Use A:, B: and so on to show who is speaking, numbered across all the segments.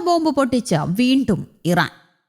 A: Bomb പൊട്ടിച്ച് വീണ്ടും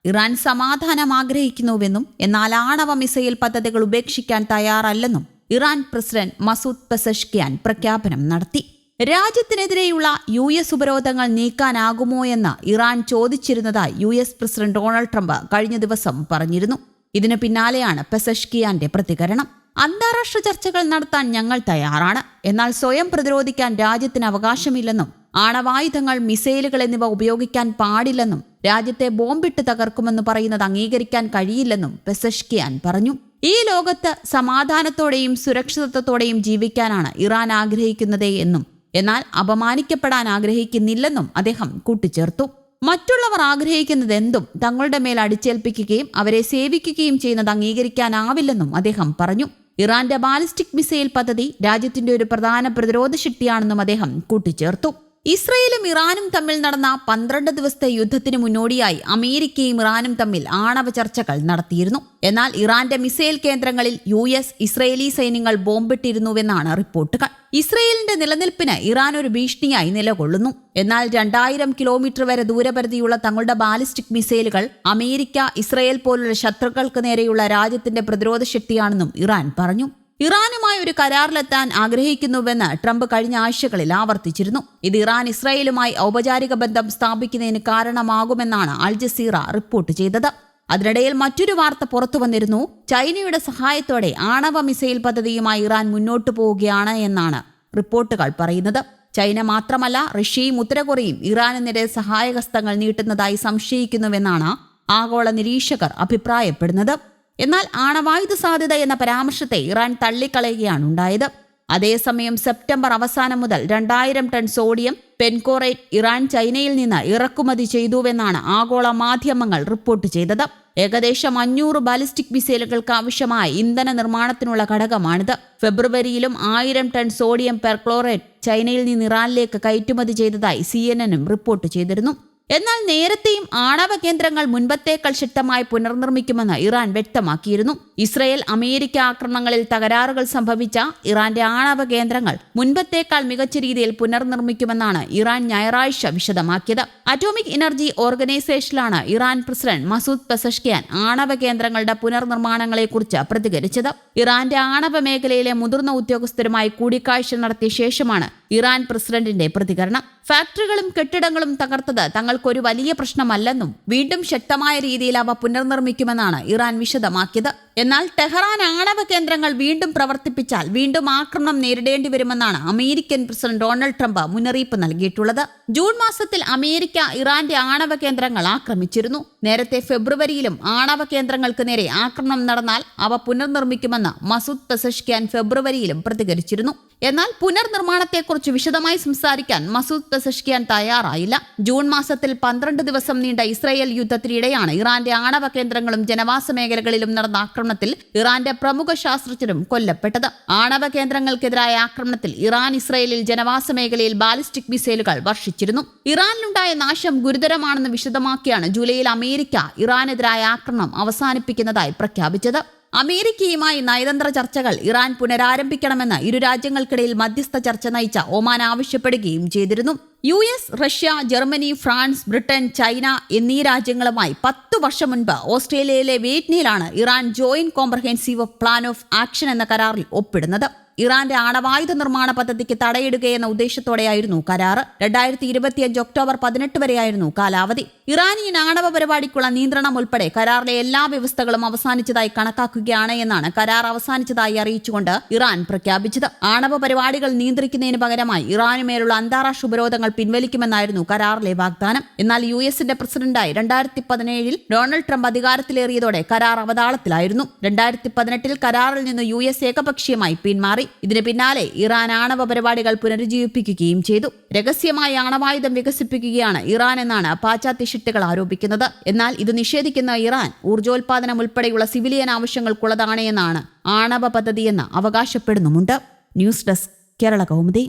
A: Iran സമാധാനം ആഗ്രഹിക്കുന്നുവെന്നും എന്നാൽ ആണവ മിസൈൽ പദ്ധതികൾ ഉപേക്ഷിക്കാൻ തയ്യാറല്ലെന്നും ഇറാൻ പ്രസിഡന്റ് മസൂദ് പെസഷ്കിയാൻ പ്രഖ്യാപനം നടത്തി. രാജ്യത്തിനെതിരെയുള്ള US ഉപരോധങ്ങൾ നീക്കാനാകുമോ എന്ന് ഇറാൻ ചോദിച്ചിരുന്നതായി US പ്രസിഡന്റ് ഡൊണാൾഡ് ട്രംപ് കഴിഞ്ഞ ദിവസം പറഞ്ഞിരുന്നു. ഇതിനു പിന്നാലെയാണ് പെസഷ്കിയാന്റെ പ്രതികരണം. അന്താരാഷ്ട്ര ചർച്ചകൾ നടത്താൻ ഞങ്ങൾ തയ്യാറാണ്, എന്നാൽ സ്വയം പ്രതിരോധിക്കാൻ രാജ്യത്തിന് അവകാശമില്ലെന്നും ആണവായുധങ്ങൾ, മിസൈലുകൾ എന്നിവ ഉപയോഗിക്കാൻ പാടില്ലെന്നും രാജ്യത്തെ ബോംബിട്ട് തകർക്കുമെന്ന് പറയുന്നത് അംഗീകരിക്കാൻ കഴിയില്ലെന്നും പെസഷ്കിയാൻ പറഞ്ഞു. ഈ ലോകത്ത് സമാധാനത്തോടെയും സുരക്ഷിതത്വത്തോടെയും ജീവിക്കാനാണ് ഇറാൻ ആഗ്രഹിക്കുന്നത് എന്നും എന്നാൽ അപമാനിക്കപ്പെടാൻ ആഗ്രഹിക്കുന്നില്ലെന്നും അദ്ദേഹം കൂട്ടിച്ചേർത്തു. മറ്റുള്ളവർ ആഗ്രഹിക്കുന്നത് എന്തും തങ്ങളുടെ മേൽ അടിച്ചേൽപ്പിക്കുകയും അവരെ സേവിക്കുകയും ചെയ്യുന്നത് അംഗീകരിക്കാനാവില്ലെന്നും അദ്ദേഹം പറഞ്ഞു. ഇറാന്റെ ബാലിസ്റ്റിക് മിസൈൽ പദ്ധതി രാജ്യത്തിന്റെ ഒരു പ്രധാന പ്രതിരോധ ശക്തിയാണെന്നും അദ്ദേഹം കൂട്ടിച്ചേർത്തു. ഇസ്രയേലും ഇറാനും തമ്മിൽ നടന്ന 12 ദിവസത്തെ യുദ്ധത്തിന് മുന്നോടിയായി അമേരിക്കയും ഇറാനും തമ്മിൽ ആണവ ചർച്ചകൾ നടത്തിയിരുന്നു. എന്നാൽ ഇറാന്റെ മിസൈൽ കേന്ദ്രങ്ങളിൽ US ഇസ്രയേലി സൈന്യങ്ങൾ ബോംബിട്ടിരുന്നുവെന്നാണ് റിപ്പോർട്ടുകൾ. ഇസ്രയേലിന്റെ നിലനിൽപ്പിന് ഇറാൻ ഒരു ഭീഷണിയായി നിലകൊള്ളുന്നു. എന്നാൽ 2000 കിലോമീറ്റർ വരെ ദൂരപരിധിയുള്ള തങ്ങളുടെ ബാലിസ്റ്റിക് മിസൈലുകൾ അമേരിക്ക, ഇസ്രയേൽ പോലുള്ള ശത്രുക്കൾക്ക് നേരെയുള്ള രാജ്യത്തിന്റെ പ്രതിരോധ ശക്തിയാണെന്നും ഇറാൻ പറഞ്ഞു. ഇറാനുമായി ഒരു കരാറിലെത്താൻ ആഗ്രഹിക്കുന്നുവെന്ന് ട്രംപ് കഴിഞ്ഞ ആഴ്ചകളിൽ ആവർത്തിച്ചിരുന്നു. ഇത് ഇറാൻ ഇസ്രായേലുമായി ഔപചാരിക ബന്ധം സ്ഥാപിക്കുന്നതിന് കാരണമാകുമെന്നാണ് അൽ ജസീറ റിപ്പോർട്ട് ചെയ്തത്. അതിനിടയിൽ മറ്റൊരു വാർത്ത പുറത്തു വന്നിരുന്നു. ചൈനയുടെ സഹായത്തോടെ ആണവ മിസൈൽ പദ്ധതിയുമായി ഇറാൻ മുന്നോട്ടു പോവുകയാണ് എന്നാണ് റിപ്പോർട്ടുകൾ പറയുന്നത്. ചൈന മാത്രമല്ല, റഷ്യയും ഉത്തര കൊറിയയും ഇറാനെതിരെ സഹായഹസ്തങ്ങൾ നീട്ടുന്നതായി സംശയിക്കുന്നുവെന്നാണ് ആഗോള നിരീക്ഷകർ അഭിപ്രായപ്പെടുന്നത്. എന്നാൽ ആണവായുധ സാധ്യത എന്ന പരാമർശത്തെ ഇറാൻ തള്ളിക്കളയുകയാണ് ഉണ്ടായത്. അതേസമയം സെപ്റ്റംബർ അവസാനം മുതൽ 2000 ടൺ സോഡിയം പെൻകോറേറ്റ് ഇറാൻ ചൈനയിൽ നിന്ന് ഇറക്കുമതി ചെയ്തുവെന്നാണ് ആഗോള മാധ്യമങ്ങൾ റിപ്പോർട്ട് ചെയ്തത്. ഏകദേശം 500 ബാലിസ്റ്റിക് മിസൈലുകൾക്ക് ആവശ്യമായ ഇന്ധന നിർമ്മാണത്തിനുള്ള ഘടകമാണിത്. ഫെബ്രുവരിയിലും 1000 ടൺ സോഡിയം പെർക്ലോറേറ്റ് ചൈനയിൽ നിന്ന് ഇറാനിലേക്ക് കയറ്റുമതി ചെയ്തതായി CNN റിപ്പോർട്ട് ചെയ്തിരുന്നു. എന്നാൽ നേരത്തെയും ആണവ കേന്ദ്രങ്ങൾ മുൻപത്തേക്കാൾ ശക്തമായി പുനർനിർമ്മിക്കുമെന്ന് ഇറാൻ വ്യക്തമാക്കിയിരുന്നു. ഇസ്രയേൽ അമേരിക്ക ആക്രമണങ്ങളിൽ തകരാറുകൾ സംഭവിച്ച ഇറാന്റെ ആണവ കേന്ദ്രങ്ങൾ മുൻപത്തേക്കാൾ മികച്ച രീതിയിൽ പുനർനിർമ്മിക്കുമെന്നാണ് ഇറാൻ ഞായറാഴ്ച വിശദമാക്കിയത്. അറ്റോമിക് എനർജി ഓർഗനൈസേഷനിലാണ് ഇറാൻ പ്രസിഡന്റ് മസൂദ് പെസഷ്കിയാൻ ആണവ കേന്ദ്രങ്ങളുടെ പുനർനിർമ്മാണങ്ങളെക്കുറിച്ച് പ്രതികരിച്ചത്. ഇറാന്റെ ആണവ മേഖലയിലെ മുതിർന്ന ഉദ്യോഗസ്ഥരുമായി കൂടിക്കാഴ്ച നടത്തിയ ശേഷമാണ് ഇറാൻ പ്രസിഡന്റിന്റെ പ്രതികരണം. ഫാക്ടറികളും കെട്ടിടങ്ങളും തകർത്തത് തങ്ങൾക്കൊരു വലിയ പ്രശ്നമല്ലെന്നും വീണ്ടും ശക്തമായ രീതിയിൽ അവ പുനർനിർമ്മിക്കുമെന്നാണ് ഇറാൻ വിശദമാക്കിയത്. എന്നാൽ ടെഹ്റാൻ ആണവ കേന്ദ്രങ്ങൾ വീണ്ടും പ്രവർത്തിപ്പിച്ചാൽ വീണ്ടും ആക്രമണം നേരിടേണ്ടി വരുമെന്നാണ് അമേരിക്കൻ പ്രസിഡന്റ് ഡൊണാൾഡ് ട്രംപ് മുന്നറിയിപ്പ് നൽകിയിട്ടുള്ളത്. ജൂൺ മാസത്തിൽ അമേരിക്ക ഇറാന്റെ ആണവ കേന്ദ്രങ്ങൾ ആക്രമിച്ചിരുന്നു. നേരത്തെ ഫെബ്രുവരിയിലും ആണവ കേന്ദ്രങ്ങൾക്ക് നേരെ ആക്രമണം നടന്നാൽ അവ പുനർനിർമ്മിക്കുമെന്ന് മസൂദ് പെസഷ്കിയാൻ ഫെബ്രുവരിയിലും പ്രതികരിച്ചിരുന്നു. എന്നാൽ പുനർനിർമ്മാണത്തെക്കുറിച്ച് വിശദമായി സംസാരിക്കാൻ മസൂദ് പെസഷ്കിയാൻ തയ്യാറായില്ല. ജൂൺ മാസത്തിൽ 12 ദിവസം നീണ്ട ഇസ്രായേൽ യുദ്ധത്തിനിടെയാണ് ഇറാന്റെ ആണവ കേന്ദ്രങ്ങളും ജനവാസ മേഖലകളിലും നടന്ന ആക്രമണത്തിൽ ഇറാന്റെ പ്രമുഖ ശാസ്ത്രജ്ഞരും കൊല്ലപ്പെട്ടത്. ആണവ കേന്ദ്രങ്ങൾക്കെതിരായ ആക്രമണത്തിൽ ഇറാൻ ഇസ്രായേലിൽ ജനവാസ മേഖലയിൽ ബാലിസ്റ്റിക് മിസൈലുകൾ വർഷിച്ചിരുന്നു. ഇറാനിലുണ്ടായ നാശം ഗുരുതരമാണെന്ന് വിശദമാക്കിയാണ് ജൂലൈയിൽ അമേരിക്ക ഇറാനെതിരായ ആക്രമണം അവസാനിപ്പിക്കുന്നതായി പ്രഖ്യാപിച്ചത്. അമേരിക്കയുമായി നയതന്ത്ര ചർച്ചകൾ ഇറാൻ പുനരാരംഭിക്കണമെന്ന് ഇരു രാജ്യങ്ങൾക്കിടയിൽ മധ്യസ്ഥ ചർച്ച നയിച്ച ഒമാൻ ആവശ്യപ്പെടുകയും ചെയ്തിരുന്നു. US, Russia, Germany, France, Britain, China എന്നീ രാജ്യങ്ങളുമായി 10 വർഷം മുൻപ് ഓസ്ട്രേലിയയിലെ വിയറ്റ്നാമിലാണ് Iran joint comprehensive plan of action എന്ന കരാറിൽ ഒപ്പിടുന്നത്. ഇറാന്റെ ആണവായുധ നിർമ്മാണ പദ്ധതിക്ക് തടയിടുകയെന്ന ഉദ്ദേശത്തോടെയായിരുന്നു കരാർ. 2025 ഒക്ടോബർ 18 വരെയായിരുന്നു കാലാവധി. ഇറാനിയൻ ആണവ പരിപാടിക്കുള്ള നിയന്ത്രണം ഉൾപ്പെടെ കരാറിലെ എല്ലാ വ്യവസ്ഥകളും അവസാനിച്ചതായി കണക്കാക്കുകയാണ് എന്നാണ് കരാർ അവസാനിച്ചതായി അറിയിച്ചുകൊണ്ട് ഇറാൻ പ്രഖ്യാപിച്ചത്. ആണവ പരിപാടികൾ നിയന്ത്രിക്കുന്നതിന് പകരമായി ഇറാനുമേലുള്ള അന്താരാഷ്ട്ര ഉപരോധങ്ങൾ പിൻവലിക്കുമെന്നായിരുന്നു കരാറിലെ വാഗ്ദാനം. എന്നാൽ USന്റെ പ്രസിഡന്റായി 2017 ഡൊണാൾഡ് ട്രംപ് അധികാരത്തിലേറിയതോടെ കരാർ അവതാളത്തിലായിരുന്നു. 2018 കരാറിൽ നിന്ന് US ഏകപക്ഷീയമായി പിന്മാറി. ഇതിന് പിന്നാലെ ഇറാൻ ആണവ പരിപാടികൾ പുനരുജ്ജീവിപ്പിക്കുകയും ചെയ്തു. രഹസ്യമായി ആണവായുധം വികസിപ്പിക്കുകയാണ് ഇറാൻ എന്നാണ് പാശ്ചാത്യ ശക്തികൾ ആരോപിക്കുന്നത്. എന്നാൽ ഇത് നിഷേധിക്കുന്ന ഇറാൻ ഊർജ്ജോൽപാദനം ഉൾപ്പെടെയുള്ള സിവിലിയൻ ആവശ്യങ്ങൾക്കുള്ളതാണ് എന്നാണ് ആണവ പദ്ധതിയെന്ന് അവകാശപ്പെടുന്നുമുണ്ട്. News desk, Kerala Kaumudi.